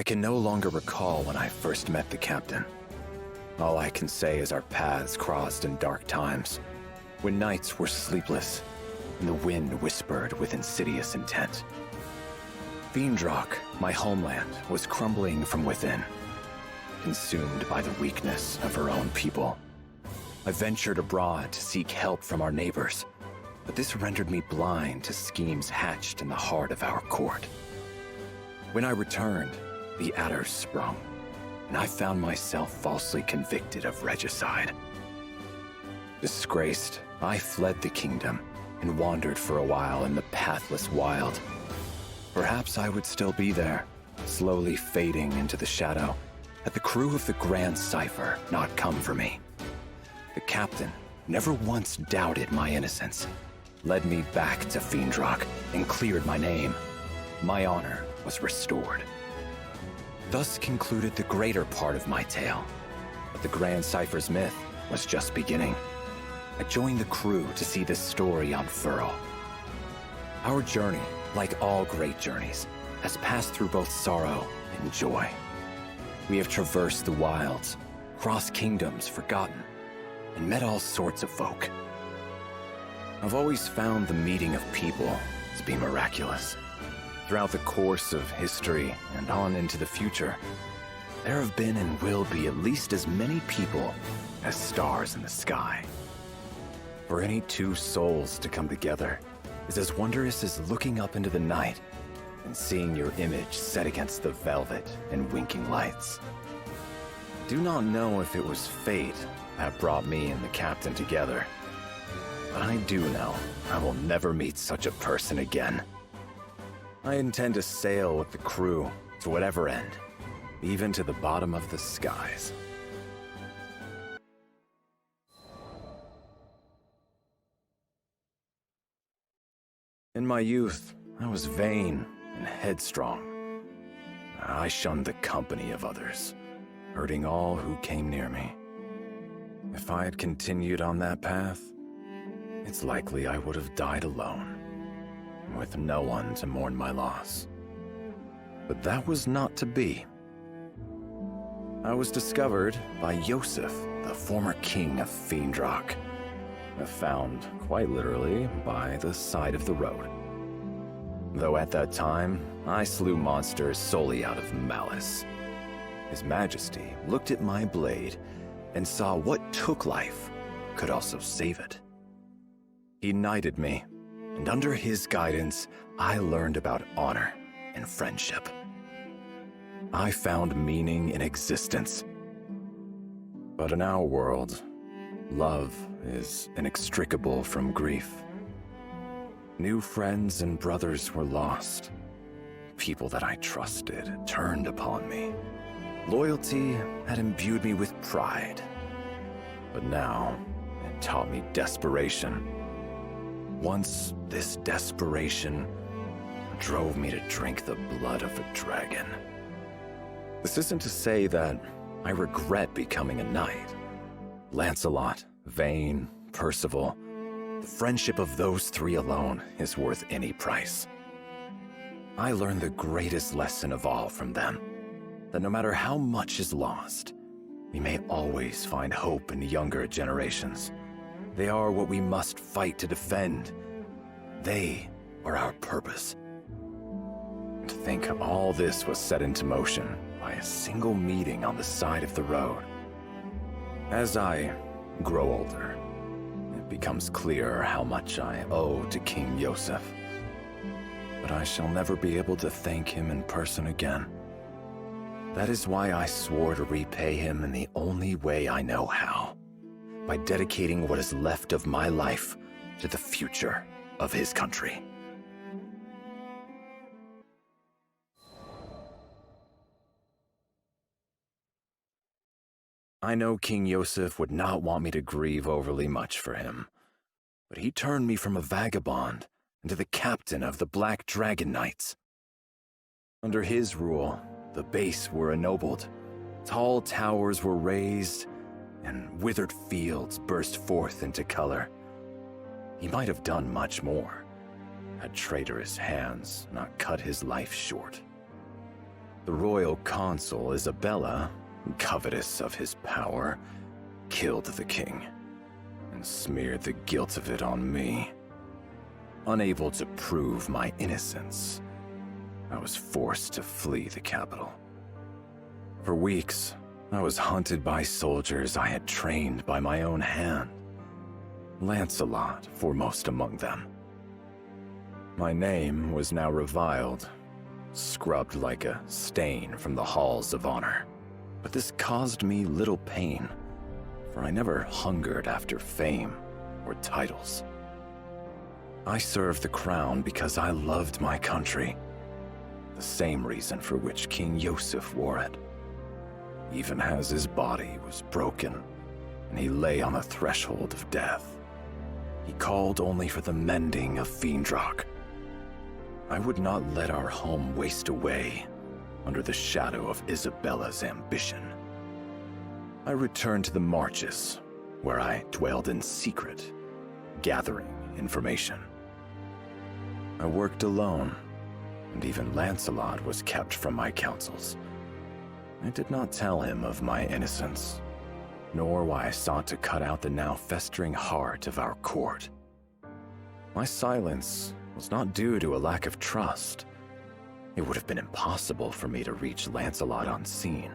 I can no longer recall when I first met the captain. All I can say is our paths crossed in dark times, when nights were sleepless and the wind whispered with insidious intent. Fiendrock, my homeland, was crumbling from within, consumed by the weakness of her own people. I ventured abroad to seek help from our neighbors, but this rendered me blind to schemes hatched in the heart of our court. When I returned, the adders sprung, and I found myself falsely convicted of regicide. Disgraced, I fled the kingdom and wandered for a while in the pathless wild. Perhaps I would still be there, slowly fading into the shadow, had the crew of the Grand Cipher not come for me. The captain never once doubted my innocence, led me back to Fiendrock, and cleared my name. My honor was restored. Thus concluded the greater part of my tale, but the Grand Cipher's myth was just beginning. I joined the crew to see this story unfurl. Our journey, like all great journeys, has passed through both sorrow and joy. We have traversed the wilds, crossed kingdoms forgotten, and met all sorts of folk. I've always found the meeting of people to be miraculous. Throughout the course of history and on into the future, there have been and will be at least as many people as stars in the sky. For any two souls to come together is as wondrous as looking up into the night and seeing your image set against the velvet and winking lights. Do not know if it was fate that brought me and the captain together, but I do know I will never meet such a person again. I intend to sail with the crew to whatever end, even to the bottom of the skies. In my youth, I was vain and headstrong. I shunned the company of others, hurting all who came near me. If I had continued on that path, it's likely I would have died alone, with no one to mourn my loss. But that was not to be. I was discovered by Yosef, the former king of Fiendrock, found, quite literally, by the side of the road. Though at that time, I slew monsters solely out of malice. His Majesty looked at my blade and saw what took life could also save it. He knighted me, and under his guidance, I learned about honor and friendship. I found meaning in existence. But in our world, love is inextricable from grief. New friends and brothers were lost. People that I trusted turned upon me. Loyalty had imbued me with pride, but now it taught me desperation. Once this desperation drove me to drink the blood of a dragon. This isn't to say that I regret becoming a knight. Lancelot, Vane, Percival, the friendship of those three alone is worth any price. I learned the greatest lesson of all from them, that no matter how much is lost, we may always find hope in younger generations. They are what we must fight to defend. They are our purpose. To think all this was set into motion by a single meeting on the side of the road. As I grow older, it becomes clearer how much I owe to King Yosef. But I shall never be able to thank him in person again. That is why I swore to repay him in the only way I know how, by dedicating what is left of my life to the future of his country. I know King Yosef would not want me to grieve overly much for him, but he turned me from a vagabond into the captain of the Black Dragon Knights. Under his rule, the base were ennobled, tall towers were raised, and withered fields burst forth into color. He might have done much more, had traitorous hands not cut his life short. The royal consul Isabella, covetous of his power, killed the king and smeared the guilt of it on me. Unable to prove my innocence, I was forced to flee the capital. For weeks, I was hunted by soldiers I had trained by my own hand, Lancelot foremost among them. My name was now reviled, scrubbed like a stain from the halls of honor. But this caused me little pain, for I never hungered after fame or titles. I served the crown because I loved my country, the same reason for which King Yosef wore it. Even as his body was broken and he lay on the threshold of death, he called only for the mending of Fiendrock. I would not let our home waste away under the shadow of Isabella's ambition. I returned to the marches, where I dwelled in secret, gathering information. I worked alone, and even Lancelot was kept from my counsels. I did not tell him of my innocence, nor why I sought to cut out the now festering heart of our court. My silence was not due to a lack of trust. It would have been impossible for me to reach Lancelot unseen.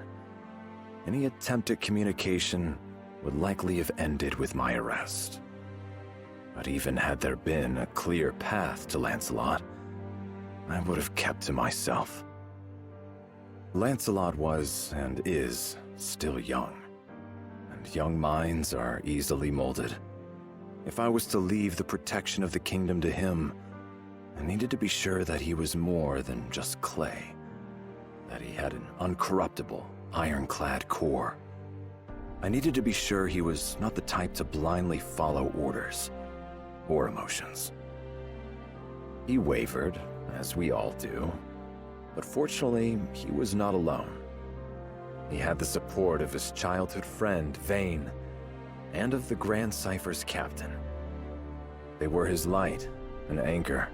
Any attempt at communication would likely have ended with my arrest. But even had there been a clear path to Lancelot, I would have kept to myself. Lancelot was and is still young, and young minds are easily molded. If I was to leave the protection of the kingdom to him, I needed to be sure that he was more than just clay, that he had an uncorruptible, ironclad core. I needed to be sure he was not the type to blindly follow orders or emotions. He wavered, as we all do, but fortunately, he was not alone. He had the support of his childhood friend, Vane, and of the Grand Cypher's captain. They were his light and anchor,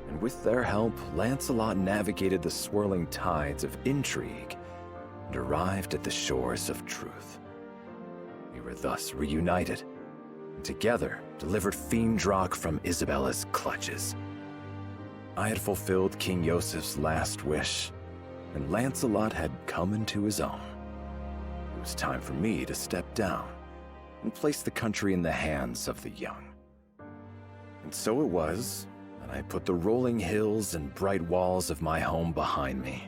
and with their help, Lancelot navigated the swirling tides of intrigue and arrived at the shores of truth. We were thus reunited, and together delivered Fiendrock from Isabella's clutches. I had fulfilled King Yosef's last wish, and Lancelot had come into his own. It was time for me to step down and place the country in the hands of the young. And so it was that I put the rolling hills and bright walls of my home behind me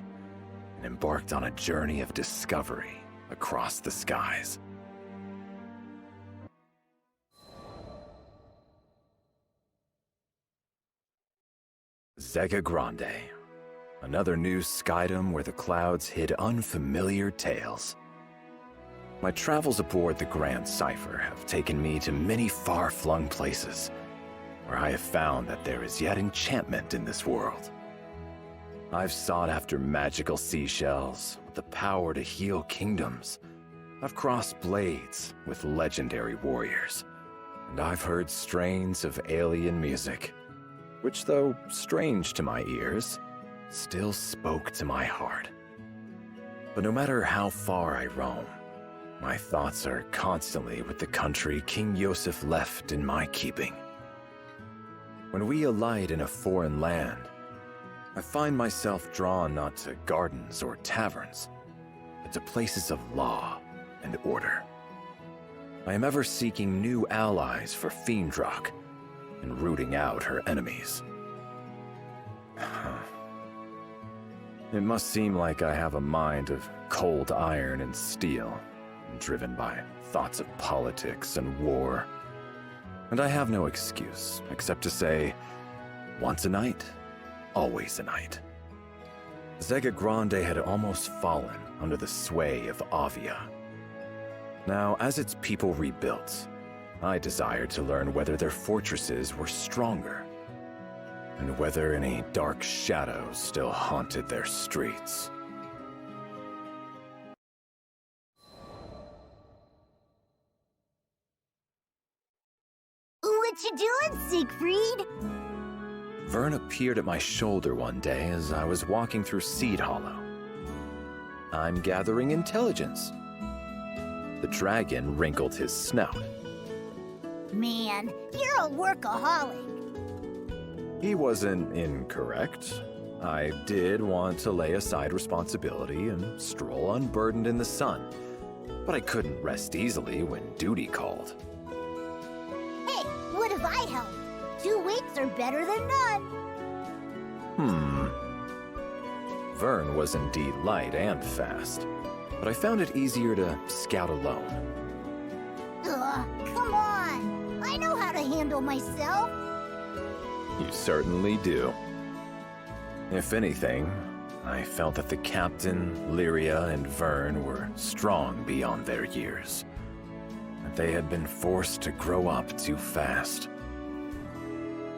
and embarked on a journey of discovery across the skies. Zega Grande, another new skydom where the clouds hid unfamiliar tales. My travels aboard the Grand Cypher have taken me to many far-flung places, where I have found that there is yet enchantment in this world. I've sought after magical seashells with the power to heal kingdoms. I've crossed blades with legendary warriors, and I've heard strains of alien music, which, though strange to my ears, still spoke to my heart. But no matter how far I roam, my thoughts are constantly with the country King Yosef left in my keeping. When we alight in a foreign land, I find myself drawn not to gardens or taverns, but to places of law and order. I am ever seeking new allies for Fiendrock and rooting out her enemies. It must seem like I have a mind of cold iron and steel, driven by thoughts of politics and war. And I have no excuse except to say, once a knight, always a knight. Zega Grande had almost fallen under the sway of Avia. Now, as its people rebuilt, I desired to learn whether their fortresses were stronger, and whether any dark shadows still haunted their streets. What you doing, Siegfried? Vern appeared at my shoulder one day as I was walking through Seed Hollow. I'm gathering intelligence. The dragon wrinkled his snout. Man, you're a workaholic. He wasn't incorrect. I did want to lay aside responsibility and stroll unburdened in the sun, but I couldn't rest easily when duty called. Hey, what if I helped? 2 weeks are better than none. Vern was indeed light and fast, but I found it easier to scout alone. Ugh, come on. I know how to handle myself. You certainly do. If anything, I felt that the captain, Lyria, and Vern were strong beyond their years. That they had been forced to grow up too fast.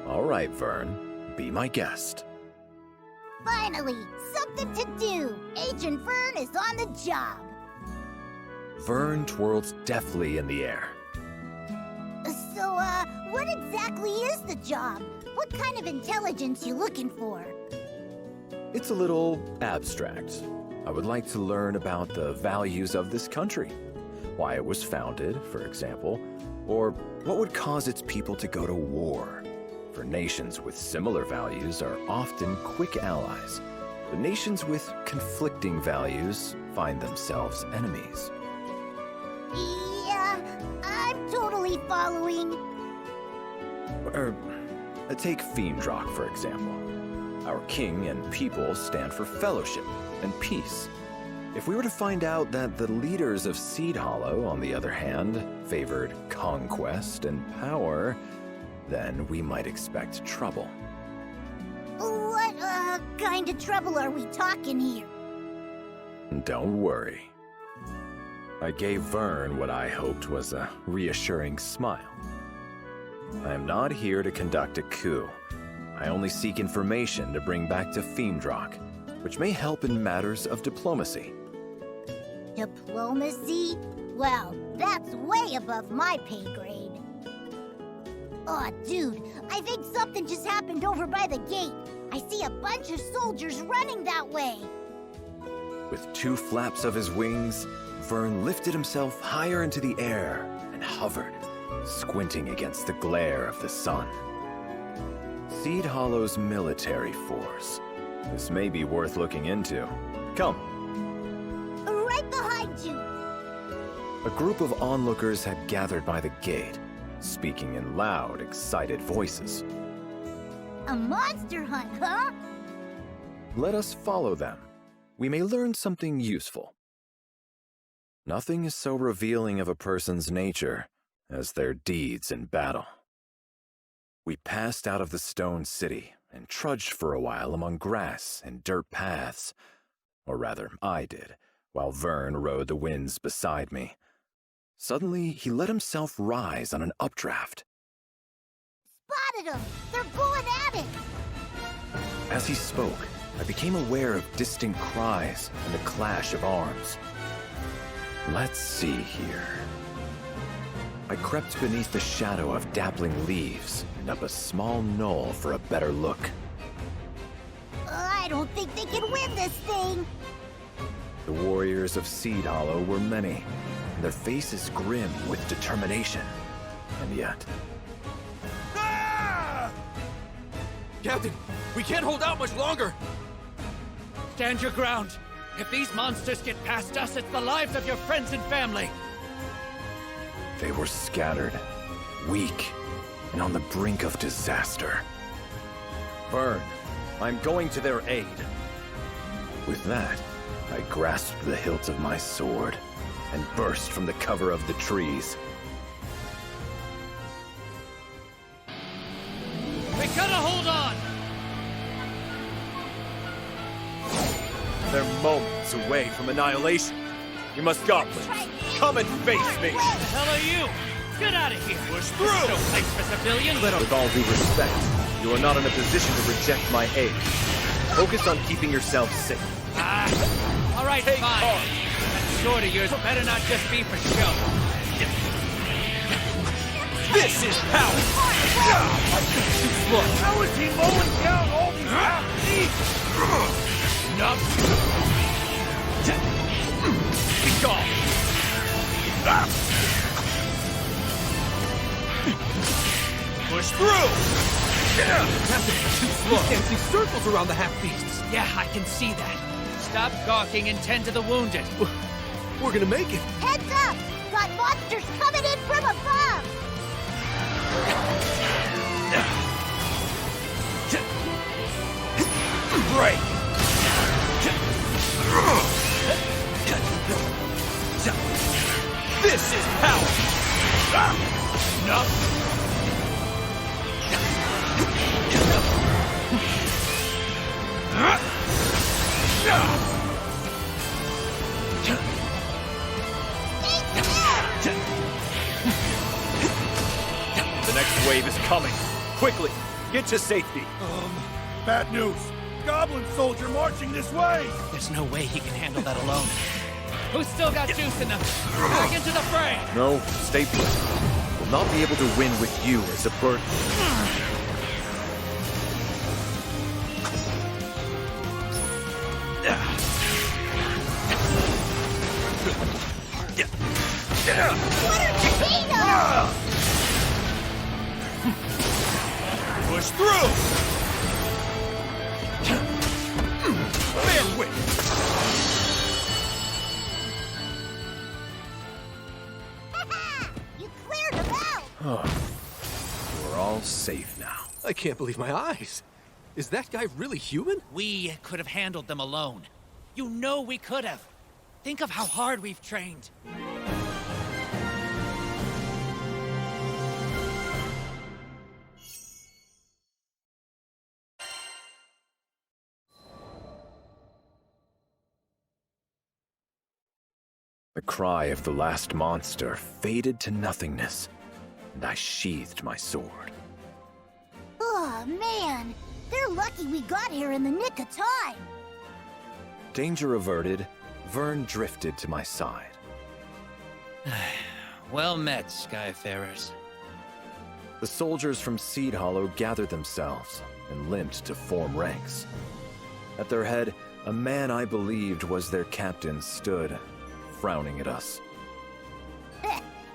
All right, Vern, be my guest. Finally, something to do. Agent Vern is on the job. Vern twirled deftly in the air. So, what exactly is the job? What kind of intelligence you looking for? It's a little abstract. I would like to learn about the values of this country. Why it was founded, for example, or what would cause its people to go to war. For nations with similar values are often quick allies, but nations with conflicting values find themselves enemies. Yeah, I'm totally following. Take Fiendrock, for example. Our king and people stand for fellowship and peace. If we were to find out that the leaders of Seed Hollow, on the other hand, favored conquest and power, then we might expect trouble. What, kind of trouble are we talking here? Don't worry. I gave Vern what I hoped was a reassuring smile. I am not here to conduct a coup. I only seek information to bring back to Fiendrock, which may help in matters of diplomacy. Diplomacy? Well, that's way above my pay grade. Aw, dude, I think something just happened over by the gate. I see a bunch of soldiers running that way. With 2 flaps of his wings, Vern lifted himself higher into the air and hovered, squinting against the glare of the sun. Seed Hollow's military force. This may be worth looking into. Come. Right behind you. A group of onlookers had gathered by the gate, speaking in loud, excited voices. A monster hunt, huh? Let us follow them. We may learn something useful. Nothing is so revealing of a person's nature as their deeds in battle. We passed out of the stone city and trudged for a while among grass and dirt paths. Or rather, I did, while Vern rode the winds beside me. Suddenly, he let himself rise on an updraft. Spotted them! They're going at it! As he spoke, I became aware of distant cries and the clash of arms. Let's see here. I crept beneath the shadow of dappling leaves and up a small knoll for a better look. I don't think they can win this thing! The warriors of Seed Hollow were many, and their faces grim with determination. And yet... Ah! Captain, we can't hold out much longer! Stand your ground! If these monsters get past us, it's the lives of your friends and family! They were scattered, weak, and on the brink of disaster. Vern, I'm going to their aid. With that, I grasped the hilt of my sword and burst from the cover of the trees. We gotta hold on! They're moments away from annihilation. We must gauntlet. Come and face me! What the hell are you? Get out of here! Push This through! is no place for civilians! With all due respect, you are not in a position to reject my aid. Focus on keeping yourself safe. All right, Take fine. heart. That sword of yours better not just be for show. This is power! Look, how is he mowing down all these half-thieves? Enough! Be gone! Push through! Too slow. Dancing circles around the half-beasts. Yeah, I can see that. Stop gawking and tend to the wounded. We're gonna make it. Heads up! Got monsters coming in from above! Break! This is power! Enough! The next wave is coming. Quickly, get to safety. Bad news. Goblin soldier marching this way. There's no way he can handle that alone. Who's still got juice in them? Back into the fray! No, stay put. We'll not be able to win with you as a burden. Push through! Bear witness! You cleared them out! We're all safe now. I can't believe my eyes. Is that guy really human? We could have handled them alone. You know we could have. Think of how hard we've trained. The cry of the last monster faded to nothingness, and I sheathed my sword. Oh, man! They're lucky we got here in the nick of time! Danger averted, Vern drifted to my side. Well met, Skyfarers. The soldiers from Seed Hollow gathered themselves and limped to form ranks. At their head, a man I believed was their captain stood, frowning at us.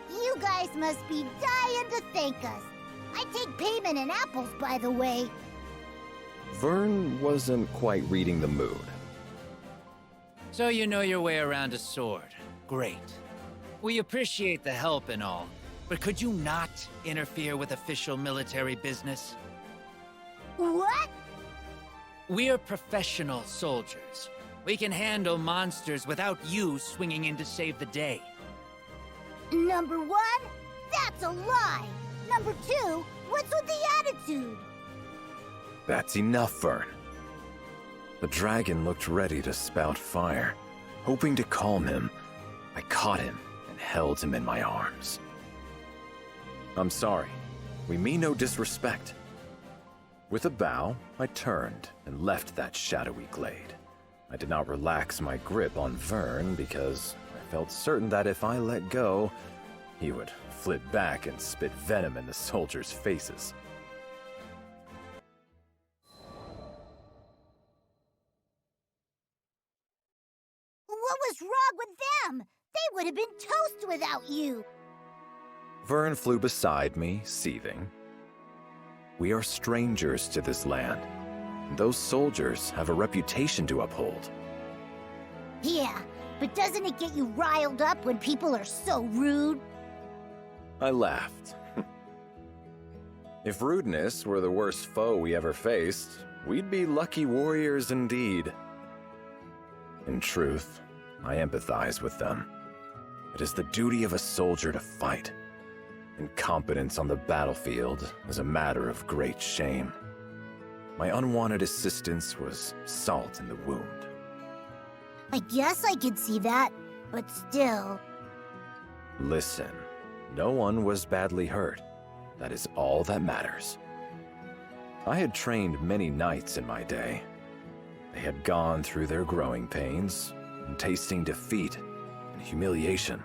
You guys must be dying to thank us. I take payment in apples, by the way. Vern wasn't quite reading the mood. So you know your way around a sword. Great. We appreciate the help and all, but could you not interfere with official military business? What? We're professional soldiers. We can handle monsters without you swinging in to save the day. Number one? That's a lie! Number two, what's with the attitude? That's enough, Vern. The dragon looked ready to spout fire. Hoping to calm him, I caught him and held him in my arms. I'm sorry. We mean no disrespect. With a bow, I turned and left that shadowy glade. I did not relax my grip on Vern because I felt certain that if I let go, he would flip back and spit venom in the soldiers' faces. What was wrong with them? They would have been toast without you! Vern flew beside me, seething. We are strangers to this land. Those soldiers have a reputation to uphold. Yeah, but doesn't it get you riled up when people are so rude? I laughed. If rudeness were the worst foe we ever faced, we'd be lucky warriors indeed. In truth, I empathize with them. It is the duty of a soldier to fight. Incompetence on the battlefield is a matter of great shame. My unwanted assistance was salt in the wound. I guess I could see that, but still... Listen, no one was badly hurt. That is all that matters. I had trained many knights in my day. They had gone through their growing pains, and tasting defeat and humiliation.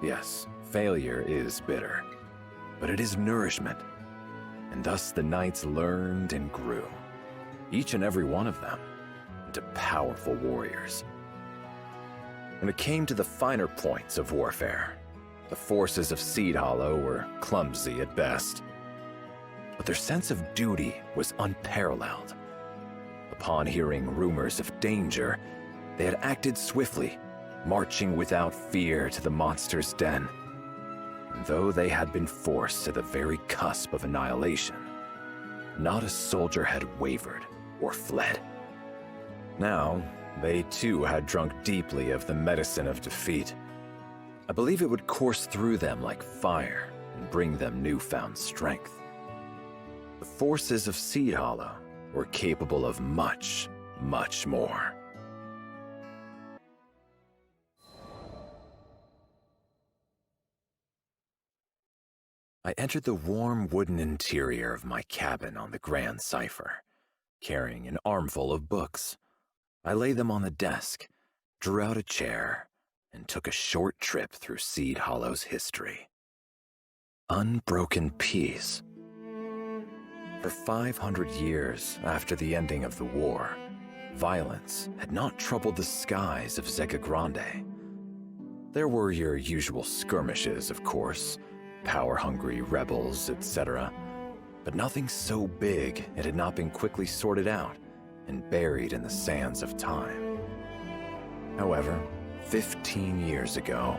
Yes, failure is bitter, but it is nourishment. And thus the knights learned and grew, each and every one of them, into powerful warriors. When it came to the finer points of warfare, the forces of Seed Hollow were clumsy at best. But their sense of duty was unparalleled. Upon hearing rumors of danger, they had acted swiftly, marching without fear to the monster's den. And though they had been forced to the very cusp of annihilation, not a soldier had wavered or fled. Now, they too had drunk deeply of the medicine of defeat. I believe it would course through them like fire and bring them newfound strength. The forces of Seed Hollow were capable of much, much more. I entered the warm wooden interior of my cabin on the Grand Cipher, carrying an armful of books. I laid them on the desk, drew out a chair, and took a short trip through Seed Hollow's history. Unbroken peace. For 500 years after the ending of the war, violence had not troubled the skies of Zega Grande. There were your usual skirmishes, of course, power-hungry rebels, etc., but nothing so big it had not been quickly sorted out and buried in the sands of time. However, 15 years ago,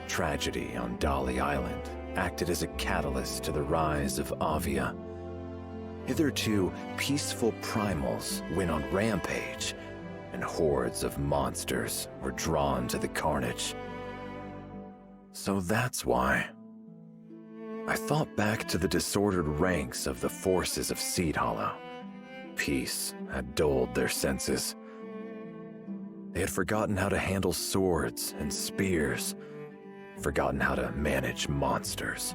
tragedy on Dolly Island acted as a catalyst to the rise of Avia. Hitherto peaceful primals went on rampage, and hordes of monsters were drawn to the carnage. So that's why. I thought back to the disordered ranks of the forces of Seed Hollow. Peace had dulled their senses. They had forgotten how to handle swords and spears, forgotten how to manage monsters,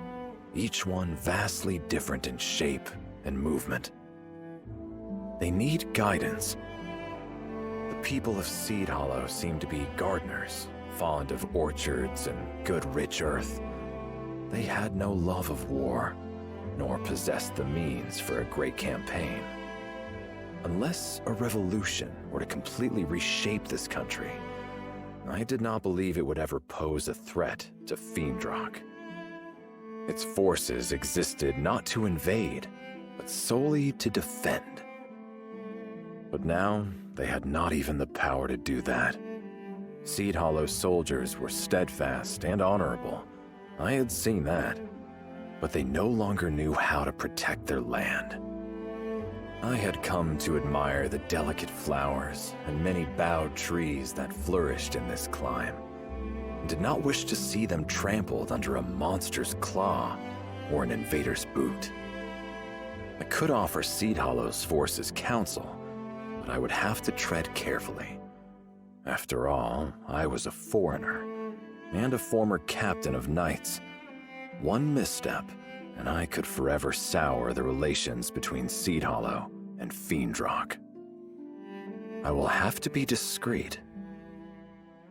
each one vastly different in shape and movement. They need guidance. The people of Seed Hollow seem to be gardeners, fond of orchards and good rich earth. They had no love of war, nor possessed the means for a great campaign. Unless a revolution were to completely reshape this country, I did not believe it would ever pose a threat to Fiendrock. Its forces existed not to invade, but solely to defend. But now, they had not even the power to do that. Seed Hollow soldiers were steadfast and honorable. I had seen that, but they no longer knew how to protect their land. I had come to admire the delicate flowers and many bowed trees that flourished in this clime, and did not wish to see them trampled under a monster's claw or an invader's boot. I could offer Seed Hollow's forces counsel, but I would have to tread carefully. After all, I was a foreigner, and a former captain of knights. One misstep, and I could forever sour the relations between Seed Hollow and Fiendrock. I will have to be discreet.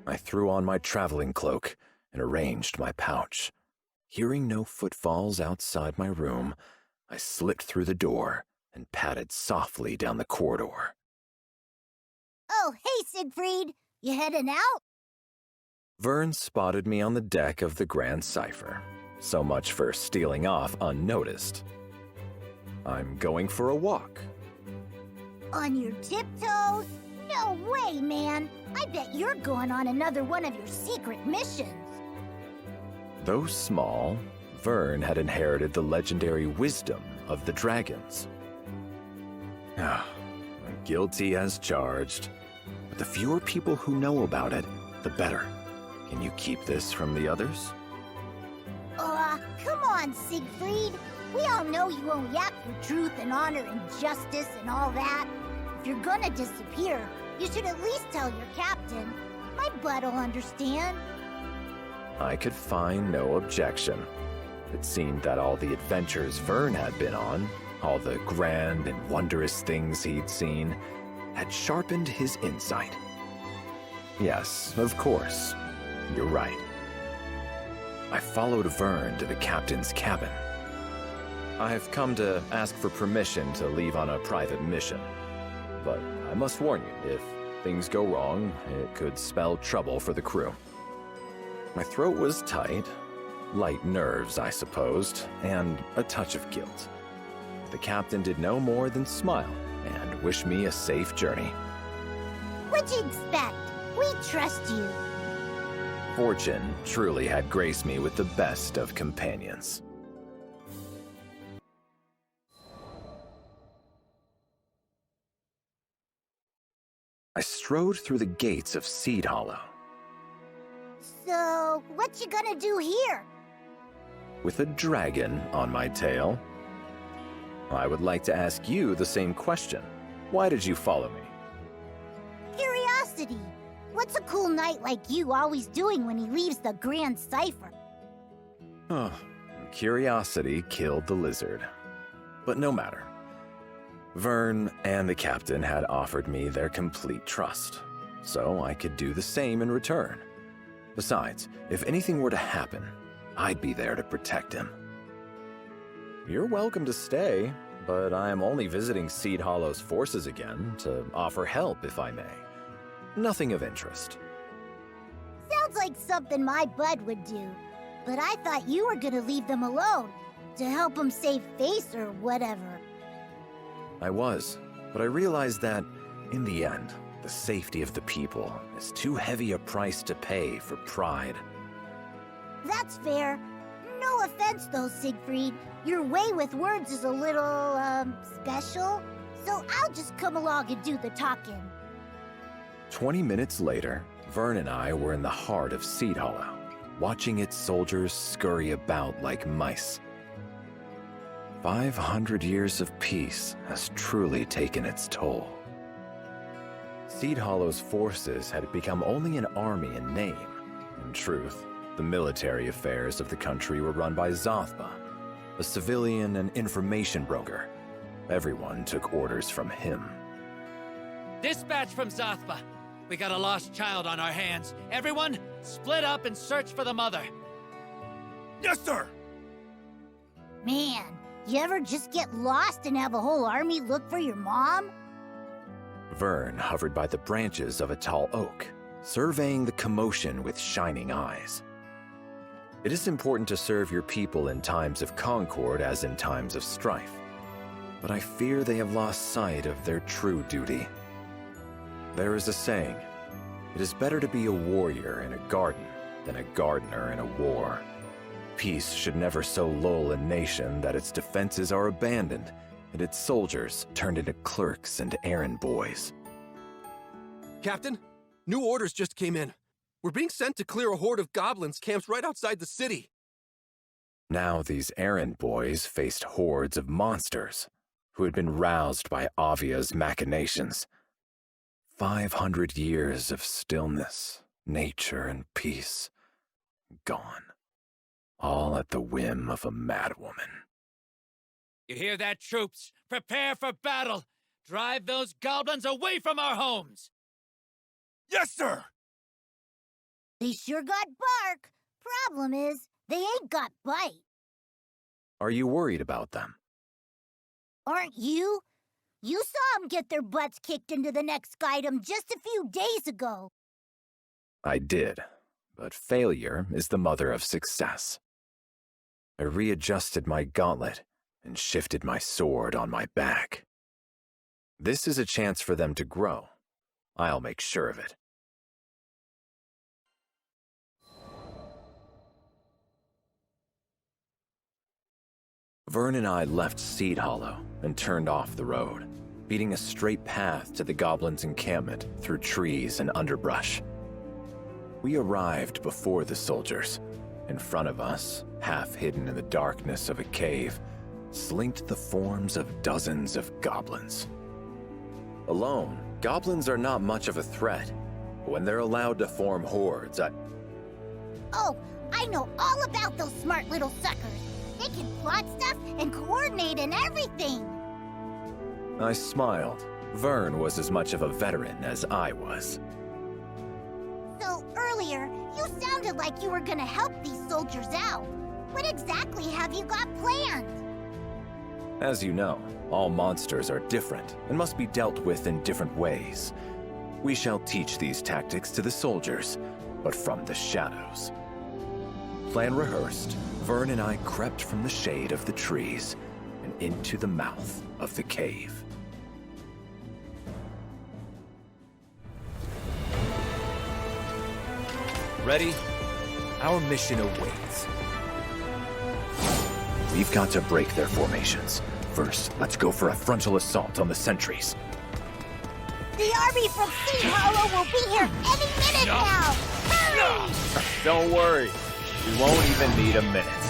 I threw on my traveling cloak and arranged my pouch. Hearing no footfalls outside my room, I slipped through the door and padded softly down the corridor. Oh, hey, Siegfried. You heading out? Vern spotted me on the deck of the Grand Cipher. So much for stealing off unnoticed. I'm going for a walk. On your tiptoes? No way, man. I bet you're going on another one of your secret missions. Though small, Vern had inherited the legendary wisdom of the dragons. Guilty as charged. But the fewer people who know about it, the better. Can you keep this from the others? Come on, Siegfried. We all know you won't yak for truth and honor and justice and all that. If you're gonna disappear, you should at least tell your captain. My butt'll understand. I could find no objection. It seemed that all the adventures Vern had been on, all the grand and wondrous things he'd seen, had sharpened his insight. Yes, of course. You're right. I followed Vern to the captain's cabin. I've come to ask for permission to leave on a private mission. But I must warn you, if things go wrong, it could spell trouble for the crew. My throat was tight, light nerves, I supposed, and a touch of guilt. The captain did no more than smile and wish me a safe journey. What'd you expect? We trust you. Fortune truly had graced me with the best of companions. I strode through the gates of Seed Hollow. So, what you gonna do here? With a dragon on my tail. I would like to ask you the same question. Why did you follow me? Curiosity. What's a cool knight like you always doing when he leaves the Grand Cipher? Curiosity killed the lizard. But no matter. Vern and the captain had offered me their complete trust, so I could do the same in return. Besides, if anything were to happen, I'd be there to protect him. You're welcome to stay, but I am only visiting Seed Hollow's forces again to offer help if I may. Nothing of interest. Sounds like something my bud would do. But I thought you were gonna leave them alone, to help them save face or whatever. I was, but I realized that, in the end, the safety of the people is too heavy a price to pay for pride. That's fair. No offense though, Siegfried. Your way with words is a little, special. So I'll just come along and do the talking. 20 minutes later, Vern and I were in the heart of Seed Hollow, watching its soldiers scurry about like mice. 500 years of peace has truly taken its toll. Seed Hollow's forces had become only an army in name. In truth, the military affairs of the country were run by Zothba, a civilian and information broker. Everyone took orders from him. Dispatch from Zothba. We got a lost child on our hands. Everyone, split up and search for the mother. Yes, sir! Man, you ever just get lost and have a whole army look for your mom? Vern hovered by the branches of a tall oak, surveying the commotion with shining eyes. It is important to serve your people in times of concord as in times of strife, but I fear they have lost sight of their true duty. There is a saying, it is better to be a warrior in a garden than a gardener in a war. Peace should never so lull a nation that its defenses are abandoned and its soldiers turned into clerks and errand boys. Captain, new orders just came in. We're being sent to clear a horde of goblins camped right outside the city. Now these errand boys faced hordes of monsters who had been roused by Avia's machinations. 500 years of stillness, nature, and peace gone. All at the whim of a madwoman. You hear that, troops? Prepare for battle! Drive those goblins away from our homes! Yes, sir! They sure got bark. Problem is, they ain't got bite. Are you worried about them? Aren't you? You saw them get their butts kicked into the next item just a few days ago. I did, but failure is the mother of success. I readjusted my gauntlet and shifted my sword on my back. This is a chance for them to grow. I'll make sure of it. Vern and I left Seed Hollow and turned off the road, beating a straight path to the goblins' encampment through trees and underbrush. We arrived before the soldiers. In front of us, half hidden in the darkness of a cave, slinked the forms of dozens of goblins. Alone, goblins are not much of a threat. When they're allowed to form hordes, Oh, I know all about those smart little suckers. They can plot stuff and coordinate and everything. I smiled. Vern was as much of a veteran as I was. So earlier, you sounded like you were gonna help these soldiers out. What exactly have you got planned? As you know, all monsters are different and must be dealt with in different ways. We shall teach these tactics to the soldiers, but from the shadows. Plan rehearsed, Vern and I crept from the shade of the trees and into the mouth of the cave. Ready? Our mission awaits. We've got to break their formations. First, let's go for a frontal assault on the sentries. The army from Seed Hollow will be here any minute now! Hurry! Don't worry. We won't even need a minute.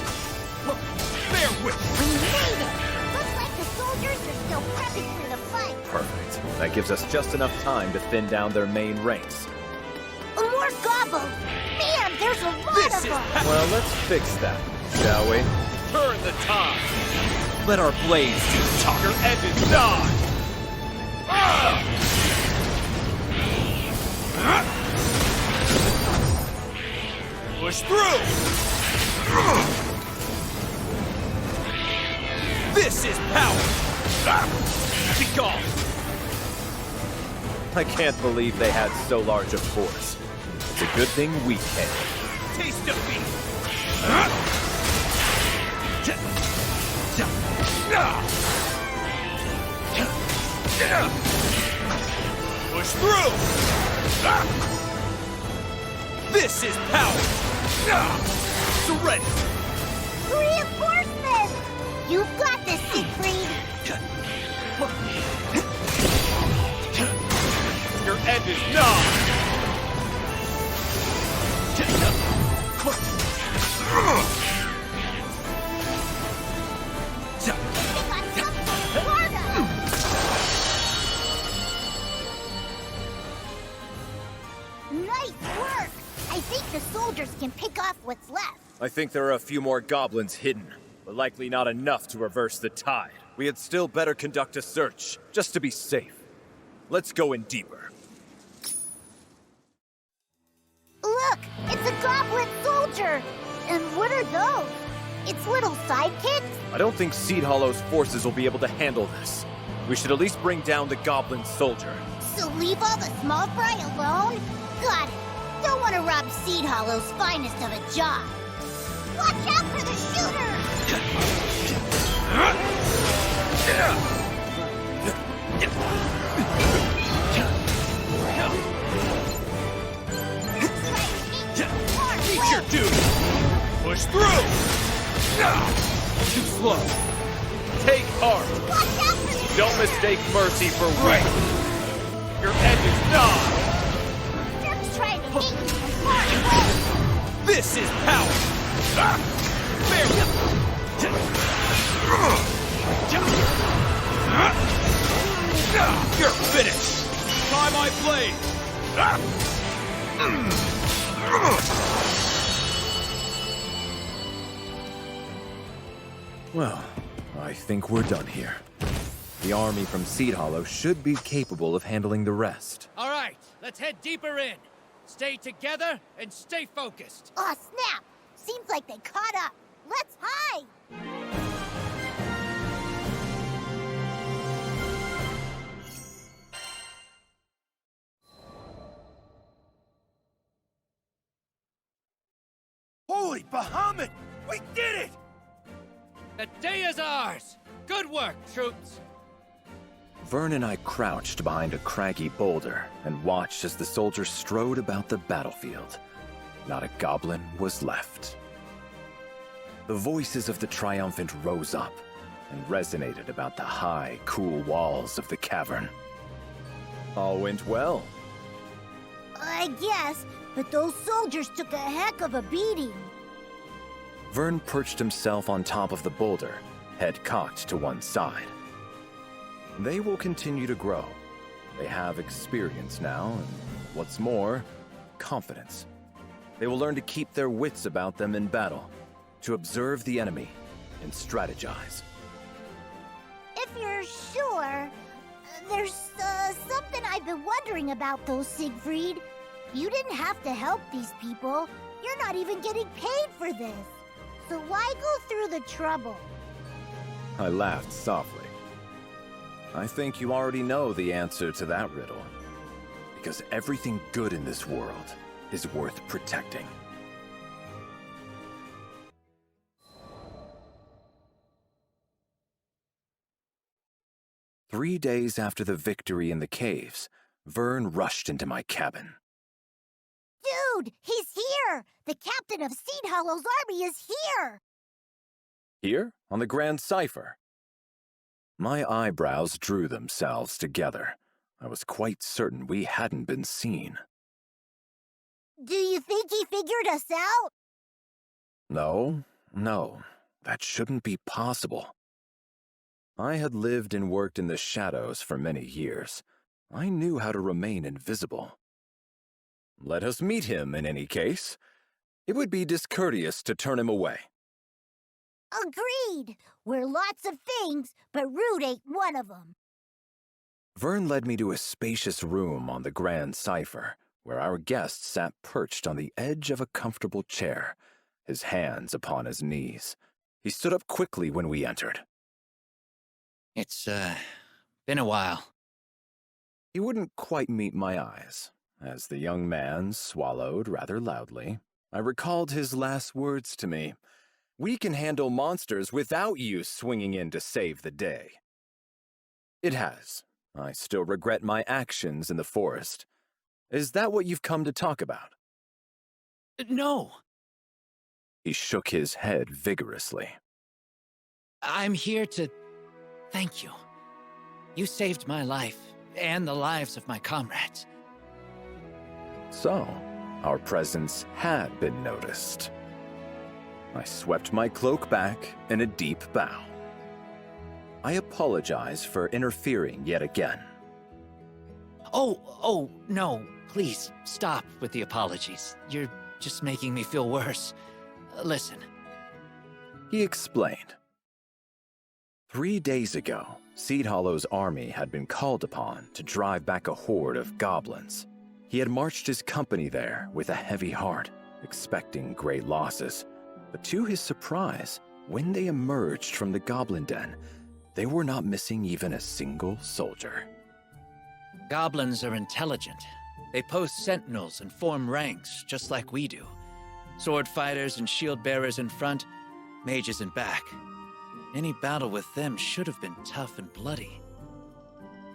Bear with We made it! Looks like the soldiers are still prepping for the fight. Perfect. That gives us just enough time to thin down their main ranks. More gobbles! Man, there's a lot of them! Well, let's fix that, shall we? Turn the tide! Let our blades do the talk. Your edges die! Push through! This is power! Be gone! I can't believe they had so large a force. It's a good thing we came. Taste defeat! Push through! This is power! Surrender! Reinforcements! You've got this, Siegfried! Your end is nigh! Nice work! I think the soldiers can pick off what's left. I think there are a few more goblins hidden, but likely not enough to reverse the tide. We had still better conduct a search, just to be safe. Let's go in deeper. Look! It's a goblin soldier! And what are those? It's little sidekicks? I don't think Seed Hollow's forces will be able to handle this. We should at least bring down the goblin soldier. So leave all the small fry alone? Got it. Don't want to rob Seed Hollow's finest of a job. Watch out for the shooters! Meet your doom! Push through! Too slow. Take heart. Watch out for the Don't mistake mercy for weakness. Your end is nigh. They're trying to hit you from far away! This is power. Bear with me. You're finished. Try my blade. Well, I think we're done here. The army from Seed Hollow should be capable of handling the rest. All right, let's head deeper in. Stay together and stay focused. Aw, snap! Seems like they caught up. Let's hide! Holy Bahamut! We did it! The day is ours. Good work, troops. Vern and I crouched behind a craggy boulder and watched as the soldiers strode about the battlefield. Not a goblin was left. The voices of the triumphant rose up and resonated about the high, cool walls of the cavern. All went well. I guess, but those soldiers took a heck of a beating. Vern perched himself on top of the boulder, head cocked to one side. They will continue to grow. They have experience now, and what's more, confidence. They will learn to keep their wits about them in battle, to observe the enemy and strategize. If you're sure, there's something I've been wondering about, though, Siegfried. You didn't have to help these people. You're not even getting paid for this. So why go through the trouble? I laughed softly. I think you already know the answer to that riddle. because everything good in this world is worth protecting. Three days after the victory in the caves, Vern rushed into my cabin. Dude, he's here! The captain of Seed Hollow's army is here! Here, on the Grand Cipher. My eyebrows drew themselves together. I was quite certain we hadn't been seen. Do you think he figured us out? No, that shouldn't be possible. I had lived and worked in the shadows for many years. I knew how to remain invisible. Let us meet him in any case. It would be discourteous to turn him away. Agreed! We're lots of things, but rude ain't one of them. Vern led me to a spacious room on the Grand Cipher, where our guest sat perched on the edge of a comfortable chair, his hands upon his knees. He stood up quickly when we entered. It's, been a while. He wouldn't quite meet my eyes. As the young man swallowed rather loudly, I recalled his last words to me. We can handle monsters without you swinging in to save the day. It has. I still regret my actions in the forest. Is that what you've come to talk about? No! He shook his head vigorously. I'm here to thank you. You saved my life, and the lives of my comrades. So, our presence had been noticed. I swept my cloak back in a deep bow. I apologize for interfering yet again. Oh, no, please, stop with the apologies. You're just making me feel worse. Listen. He explained. 3 days ago, Seed Hollow's army had been called upon to drive back a horde of goblins. He had marched his company there with a heavy heart, expecting great losses. But to his surprise, when they emerged from the goblin den, they were not missing even a single soldier. Goblins are intelligent. They post sentinels and form ranks, just like we do. Sword fighters and shield bearers in front, mages in back. Any battle with them should have been tough and bloody.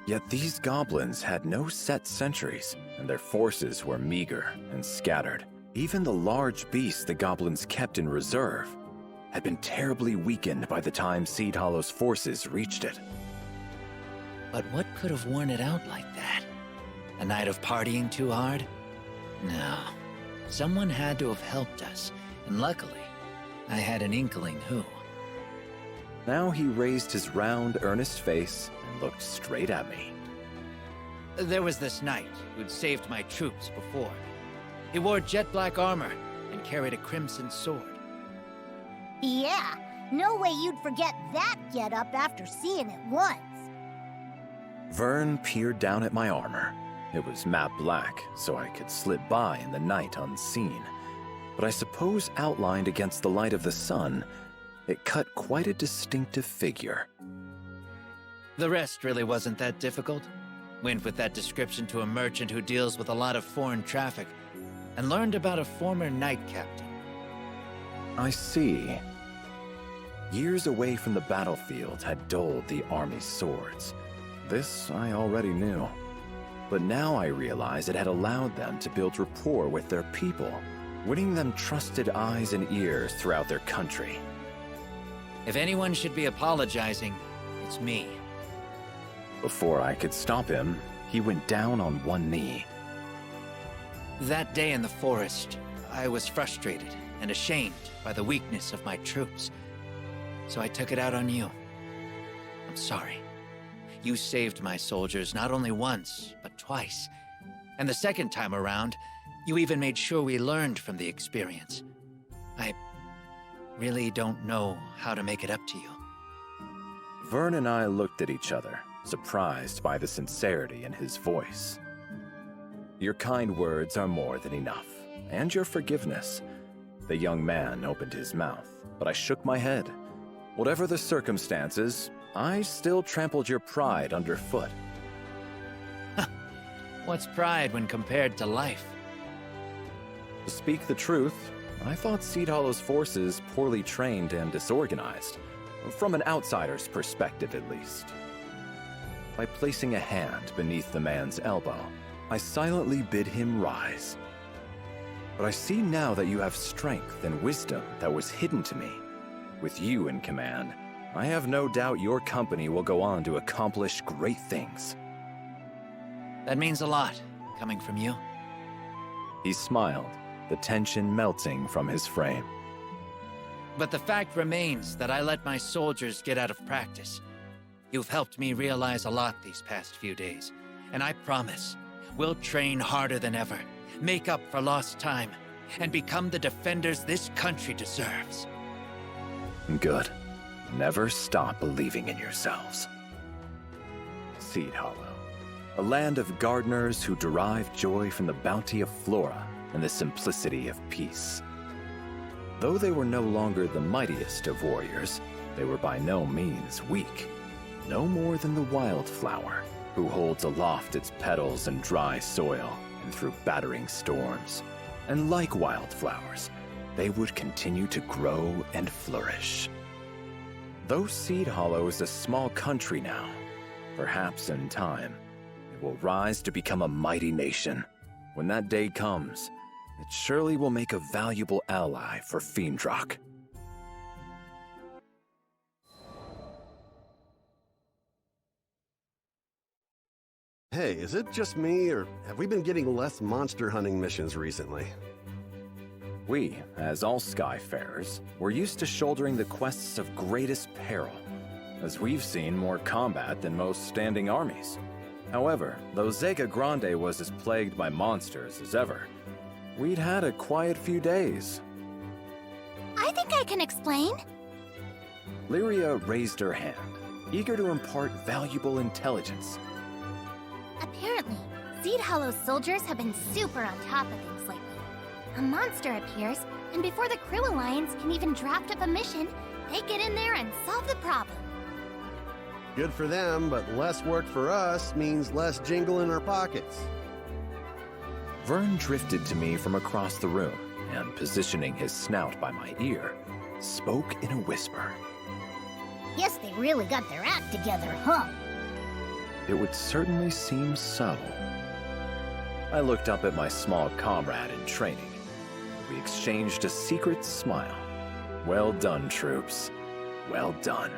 Yet these goblins had no set sentries, and their forces were meager and scattered. Even the large beasts the goblins kept in reserve had been terribly weakened by the time Seed Hollow's forces reached it. But what could have worn it out like that? A night of partying too hard? No. Someone had to have helped us, and luckily, I had an inkling who. Now he raised his round, earnest face and looked straight at me. There was this knight who'd saved my troops before. He wore jet black armor and carried a crimson sword. Yeah, no way you'd forget that getup after seeing it once. Vern peered down at my armor. It was matte black, so I could slip by in the night unseen. But I suppose outlined against the light of the sun, it cut quite a distinctive figure. The rest really wasn't that difficult. Went with that description to a merchant who deals with a lot of foreign traffic, and learned about a former knight captain. I see. Years away from the battlefield had dulled the army's swords. This I already knew. But now I realize it had allowed them to build rapport with their people, winning them trusted eyes and ears throughout their country. If anyone should be apologizing, it's me. Before I could stop him, he went down on one knee. That day in the forest, I was frustrated and ashamed by the weakness of my troops. So I took it out on you. I'm sorry. You saved my soldiers not only once, but twice. And the second time around, you even made sure we learned from the experience. I really don't know how to make it up to you. Vern and I looked at each other, surprised by the sincerity in his voice. Your kind words are more than enough, and your forgiveness. The young man opened his mouth, but I shook my head. Whatever the circumstances, I still trampled your pride underfoot. What's pride when compared to life? To speak the truth, I thought Seed Hollow's forces poorly trained and disorganized, from an outsider's perspective at least. By placing a hand beneath the man's elbow, I silently bid him rise. But I see now that you have strength and wisdom that was hidden to me. With you in command, I have no doubt your company will go on to accomplish great things. That means a lot, coming from you. He smiled, the tension melting from his frame. But the fact remains that I let my soldiers get out of practice. You've helped me realize a lot these past few days, and I promise we'll train harder than ever, make up for lost time, and become the defenders this country deserves. Good. Never stop believing in yourselves. Seed Hollow, a land of gardeners who derive joy from the bounty of flora and the simplicity of peace. Though they were no longer the mightiest of warriors, they were by no means weak. No more than the wildflower, who holds aloft its petals in dry soil and through battering storms. And like wildflowers, they would continue to grow and flourish. Though Seed Hollow is a small country now, perhaps in time, it will rise to become a mighty nation. When that day comes, it surely will make a valuable ally for Fiendrock. Hey, is it just me, or have we been getting less monster hunting missions recently? We, as all Skyfarers, were used to shouldering the quests of greatest peril, as we've seen more combat than most standing armies. However, though Zega Grande was as plagued by monsters as ever, we'd had a quiet few days. I think I can explain. Lyria raised her hand, eager to impart valuable intelligence. Apparently, Seed Hollow's soldiers have been super on top of things lately. A monster appears, and before the Crew Alliance can even draft up a mission, they get in there and solve the problem. Good for them, but less work for us means less jingle in our pockets. Vern drifted to me from across the room, and positioning his snout by my ear, spoke in a whisper. Guess they really got their act together, huh? It would certainly seem so. I looked up at my small comrade in training. We exchanged a secret smile. Well done, troops. Well done.